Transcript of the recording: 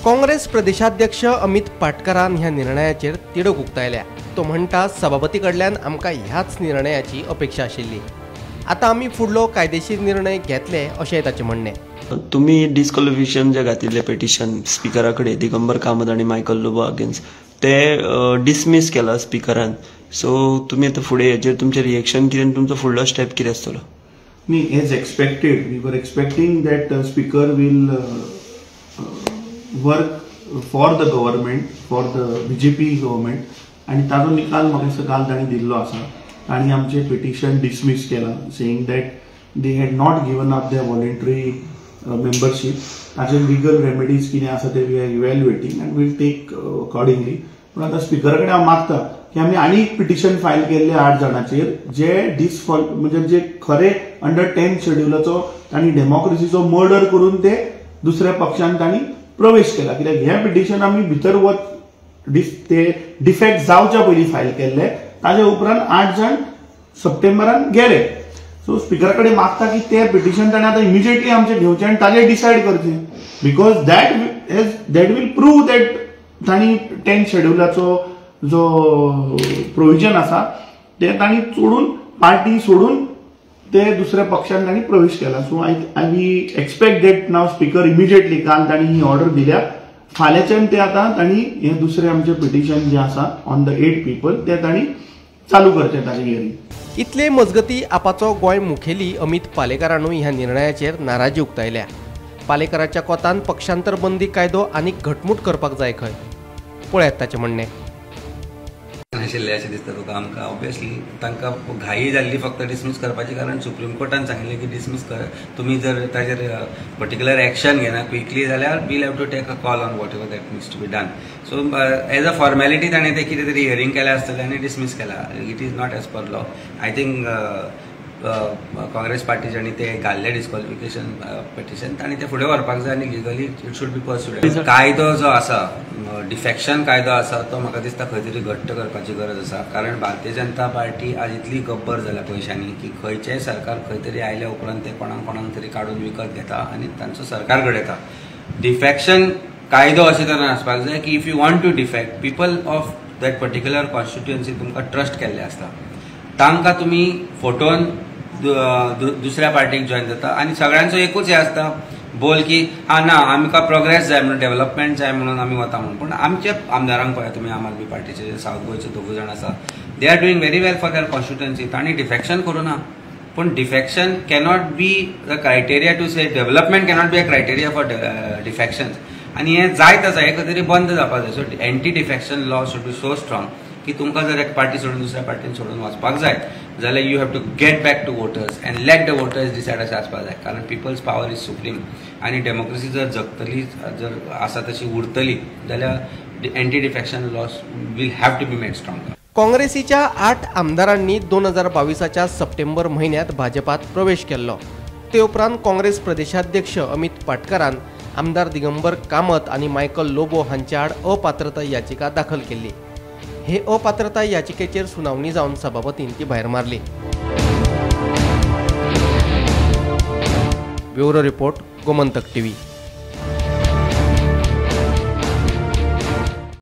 काँग्रेस प्रदेशाध्यक्ष अमित पाटकरान ह्या निर्णयाचेर तिडक उक्तायल्या। तो म्हणटा सभापती कडल्यान आमकां ह्याच निर्णयाची अपेक्षा आशिल्ली। आता आमी फुडलो कायदेशीर निर्णय घेतले अशें ताचें म्हणणें। तुम्ही डिस्क्वॉलिफिकेशन जे घातिल्लें पिटिशन स्पिकरा कडेन दिगंबर कामत आणि मायकल लोबो अगेन्स्ट ते डिसमीस केला स्पिकरान। सो तुम्ही आता फुडें हेजेर तुमचें रिएक्शन कितें, तुमचो फुडलो स्टेप कितें आसतलो? न्ही, as expected we were expecting that speaker will work for the government, for the BJP government आणि ताजो निकाल म्हाका दिसता काल तांणी दिल्लो आसा। तांणी आमचें पिटिशन डिसमीस केलां saying that they had not given up their voluntary membership. ताचे लिगल रेमेडीज कितें आसा ते we are evaluating and will take accordingly. पूण आतां स्पिकरा कडेन हांव मागता की आमी आनी एक पिटिशन फायल केल्ले 8 जाणांचेर जे म्हणजे जे खरे अंडर 10 शेड्युलाचो तांणी डेमोक्रेसीचो मर्डर करून ते दुसऱ्या पक्षान तांणी प्रवेश केला। कित्याक हें पिटिशन आमी भितर ते डिफेक्ट जावच्या पयलीं फायल केल्ले, ताजे उपरांत 8 जाण सप्टेंबरान गेले। सो स्पिकरा कडेन मागता की ते पिटिशन ताणें आतां इमिजिएटली आमचे घेवचें आनी ताजेर डिसायड करचें, because that will prove that तांणी 10 शेड्युलाचो जो प्रोविजन आसा ते तांणी सोडून, पार्टी सोडून ते दुसऱ्या पक्षान तांणी प्रवेश केला। सो वी एक्सपेक्ट दॅट नाव स्पीकर इमिजिएटली काल तांणी ही ऑर्डर दिल्या, फाल्यांच्यान ते आतां तांणी हे दुसरे आमचे पिटिशन जे आसा ऑन द 8 पीपल ते तांणी चालू करचें ताजे हियरींग। इतले मजगती आपाचो गोंय मुखेली अमित पालेकरानूय ह्या निर्णयाचेर नाराजी उक्तायल्या। पालेकराच्या कोतान पक्षांतर बंदी कायदो आनीक घटमूट करपाक जाय खंय, पळयात ताचें म्हणणें। आशिल्लें अशें दिसता तुका आमकां ऑब्वियसली तांकां घाई जाल्ली फक्त डिसमीस करपाची, कारण सुप्रीम कोर्टान सांगिल्लें की डिसमीस कर, तुमी जर ताजेर पर्टिक्युलर एक्शन घेना क्विकली जाल्यार will have to take a call on whatever that needs to be done. So as a formality ताणें ते कितें तरी हियरींग केलें आसतलें आनी डिसमीस केला। It is not as per law. I think Congress पार्टीच्यांनी ते घाल्ले डिस्क्वॉलिफिकेशन पिटिशन तांणी ते फुडें व्हरपाक जाय आनी लिगली इट शूड बी पर्स्यूड। कायदो जो आसा, डिफेक्शन कायदो आसा तो म्हाका दिसता खंय तरी घट्ट करपाची गरज आसा, कारण भारतीय जनता पार्टी आज इतली गब्बर जाल्या पयशांनी की खंयचेंय सरकार खंय तरी आयल्या उपरांत ते कोणाक तरी काडून विकत घेता आनी तांचो सरकार घडयता। डिफेक्शन कायदो अशे तरेन आसपाक जाय की if you want to defect, people of that particular constituency तुमकां ट्रस्ट केल्ले आसता, तांकां तुमी फोटोवन दुसऱ्या पार्टीक जॉइन जाता आनी सगळ्यांचो एकूच हे आसता बोल की ना आमकां प्रोग्रेस जाय म्हणून, डेव्हलपमेंट जाय म्हणून आमी वता म्हणून। पूण आमच्या आमदारांक पळया तुमी, आम आदमी पार्टीचे जे सावथ गोंयचे 2 जाण आसा, they are doing very well for their constituency. तांणी डिफेक्शन करूं ना, पूण defection cannot be the criteria to say development cannot be a criteria for defections, आनी हें जायत आसा, हें खंय तरी बंद जावपाक जाय। So anti defection law should be so strong की तुमकां जर एक पार्टी सोडून दुसऱ्या पार्टीन सोडून वचपाक जाय जाल्यार you have to get back to voters and let the voters decide अशें आसपाक जाय, कारण पिपल्स पावर इज सुप्रीम। आनी डेमोक्रेसी जर जगतली, जर आसा तशी उरतली जाल्यार anti defection laws will have to be made stronger. काँग्रेसीच्या 8 आमदारांनी 2022च्या सप्टेंबर म्हयन्यात भाजपात प्रवेश केल्लो। ते उपरांत काँग्रेस प्रदेशाध्यक्ष अमित पाटकरान आमदार दिगंबर कामत आणि मायकल लोबो हांच्या आड अपात्रता याचिका दाखल केल्ली। हे अपात्रता याचिकेचेर सुनावणी जावन सभापतीन ती भायर मारली। Bureau report, Gomantak TV.